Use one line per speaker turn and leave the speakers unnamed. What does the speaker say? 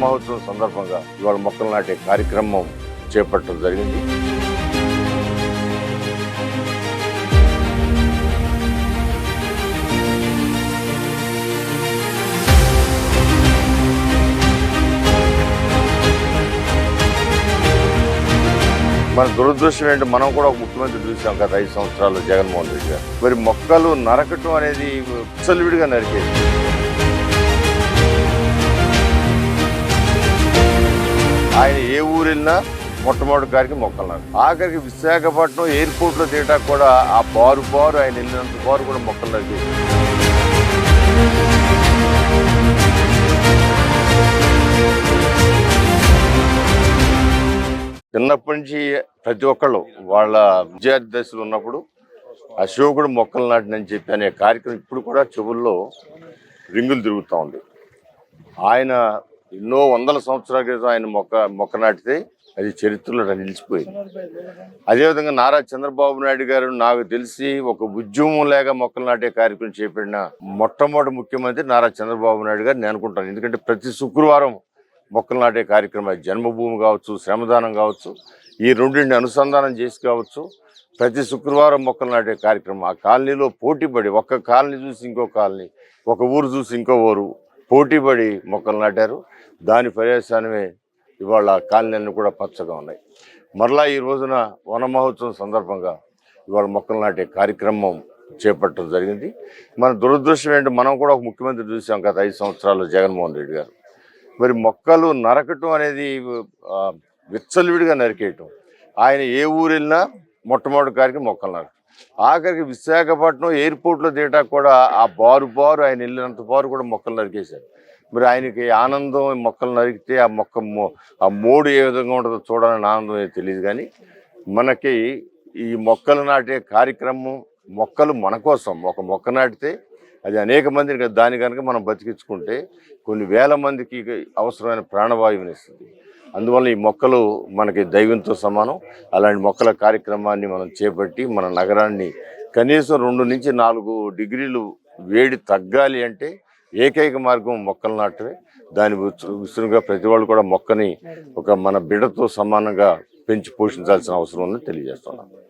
మహోత్సవం సందర్భంగా ఇవాళ మొక్కలు నాటే కార్యక్రమం చేపట్టడం జరిగింది. మన దురదృష్టం ఏంటి, మనం కూడా ఒక ముఖ్యమంత్రి చూసాం గత 5 సంవత్సరాలు జగన్మోహన్ రెడ్డి గారు. మరి మొక్కలు నరకటం అనేది విచ్చలవిడిగా నరికేది. ఆయన ఏ ఊరు వెళ్ళినా మొట్టమొదటి గారికి మొక్కలు నారు. ఆఖరికి విశాఖపట్నం ఎయిర్పోర్ట్లో దిగటా కూడా ఆ బారు ఆయన వెళ్ళినంత బారు కూడా మొక్కలు నరికేది. చిన్నప్పటి నుంచి ప్రతి ఒక్కళ్ళు వాళ్ళ విద్యార్థి దశలు ఉన్నప్పుడు అశోకుడు మొక్కలు నాటినని చెప్పి అనే కార్యక్రమం ఇప్పుడు కూడా చెవుల్లో రింగులు తిరుగుతూ ఉంది. ఆయన ఎన్నో వందల సంవత్సరాల క్రితం ఆయన మొక్క నాటితే అది చరిత్రలో నిలిచిపోయింది. అదేవిధంగా నారా చంద్రబాబు నాయుడు గారు నాకు తెలిసి ఒక ఉద్యమం లేక మొక్కలు నాటే కార్యక్రమం చేపట్టిన మొట్టమొదటి ముఖ్యమంత్రి నారా చంద్రబాబు నాయుడు గారు నేను అనుకుంటాను. ఎందుకంటే ప్రతి శుక్రవారం మొక్కలు నాటే కార్యక్రమం, జన్మభూమి కావచ్చు, శ్రమదానం కావచ్చు, ఈ రెండింటిని అనుసంధానం చేసి కావచ్చు, ప్రతి శుక్రవారం మొక్కలు నాటే కార్యక్రమం. ఆ కాలనీలో పోటీపడి, ఒక్క కాలనీ చూసి ఇంకో కాలనీ, ఒక ఊరు చూసి ఇంకో ఊరు పోటీపడి మొక్కలు నాటారు. దాని పర్యవసానమే ఇవాళ కాలనీలన్నీ కూడా పచ్చగా ఉన్నాయి. మరలా ఈ రోజున వన మహోత్సవం సందర్భంగా ఇవాళ మొక్కలు నాటే కార్యక్రమం చేపట్టడం జరిగింది. మన దురదృష్టం ఏంటి, మనం కూడా ఒక ముఖ్యమంత్రి చూసాం గత 5 సంవత్సరాలు జగన్మోహన్ రెడ్డి గారు. మరి మొక్కలు నరకటం అనేది విచ్చలవిడిగా నరికేయటం. ఆయన ఏ ఊరు వెళ్ళినా మొట్టమొదటి గారికి మొక్కలు నారు. ఆఖరికి విశాఖపట్నం ఎయిర్పోర్ట్లో దిగటా కూడా ఆ బారు ఆయన వెళ్ళినంత బారు కూడా మొక్కలు నరికేశారు. మరి ఆయనకి ఆనందం మొక్కలు నరికితే ఆ మోడు ఏ విధంగా ఉంటుందో చూడాలని ఆనందం తెలియదు. కానీ మనకి ఈ మొక్కలు నాటే కార్యక్రమం, మొక్కలు మన కోసం, ఒక మొక్క నాటితే అది అనేక మందిని దాని కనుక మనం బతికించుకుంటే కొన్ని వేల మందికి అవసరమైన ప్రాణవాయువుని ఇస్తుంది. అందువల్ల ఈ మొక్కలు మనకి దైవంతో సమానం. అలాంటి మొక్కల కార్యక్రమాన్ని మనం చేపట్టి మన నగరాన్ని కనీసం 2 నుంచి 4 డిగ్రీలు వేడి తగ్గాలి అంటే ఏకైక మార్గం మొక్కలు నాటమే. దాని విస్తృతంగా ప్రతి వాళ్ళు కూడా మొక్కని ఒక మన బిడ్డతో సమానంగా పెంచి పోషించాల్సిన అవసరం ఉందని తెలియజేస్తున్నాను.